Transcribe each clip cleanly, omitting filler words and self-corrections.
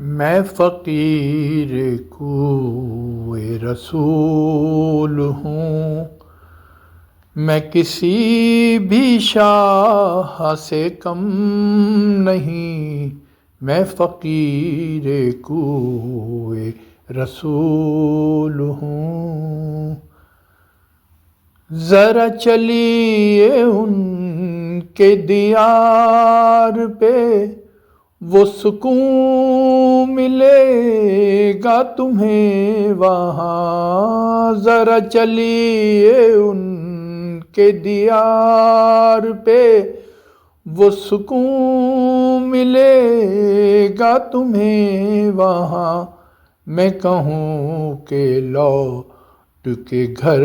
میں فقیر کوئے رسول ہوں، میں کسی بھی شاہ سے کم نہیں، میں فقیر کوئے رسول ہوں۔ ذرا چلیے ان کے دیار پہ، وہ سکون ملے گا تمہیں وہاں۔ ذرا چلیے ان کے دیار پہ، وہ سکون ملے گا تمہیں وہاں۔ میں کہوں کہ لوٹ کے گھر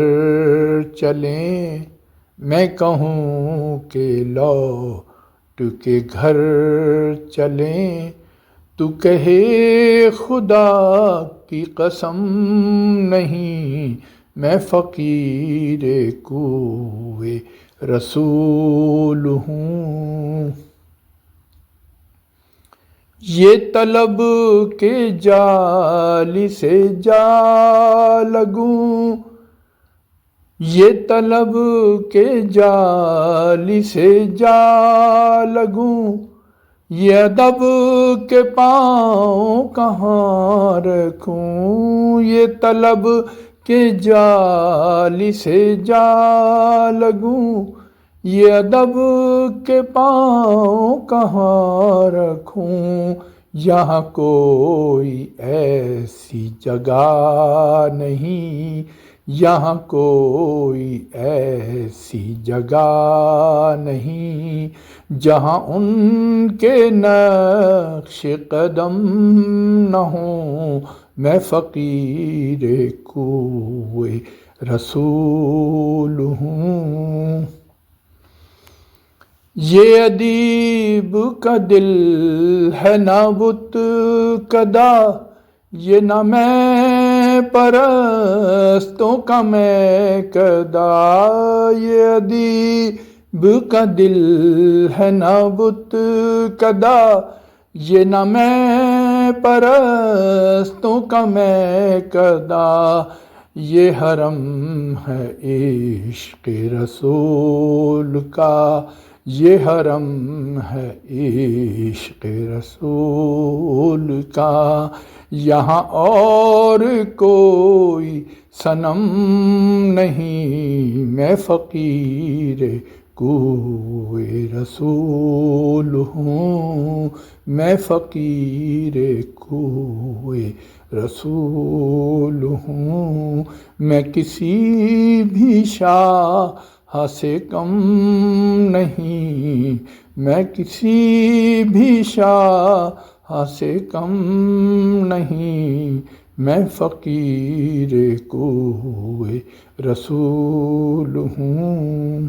چلیں، میں کہوں کہ لوٹ کے گھر چلیں، تو کہے خدا کی قسم نہیں، میں فقیر کوئے رسول ہوں۔ یہ طلب کے جال سے جا لگوں، یہ طلب کے جال سے جا لگوں، یہ ادب کے پاؤں کہاں رکھوں۔ یہ طلب کے جال سے جا لگوں، یہ ادب کے پاؤں کہاں رکھوں۔ یہاں کوئی ایسی جگہ نہیں، یہاں کوئی ایسی جگہ نہیں، جہاں ان کے نقش قدم نہ ہوں، میں فقیر کوئے رسول ہوں۔ یہ ادیب کا دل ہے نہ بت کدا، یہ نہ میں پرستوں کا میں کدا۔ یہ ادیب کا دل ہے نہ بت کدا، یہ نہ میں پرستوں کا میں کدا۔ یہ حرم ہے عشق رسول کا، یہ حرم ہے عشق رسول کا۔ یہاں اور کوئی صنم نہیں، میں فقیر کوئے رسول ہوں، میں فقیر کوئے رسول ہوں۔ میں کسی بھی شاہ سے کم نہیں، میں کسی بھی شاہ سے کم نہیں، میں فقیر کوئے رسول ہوں۔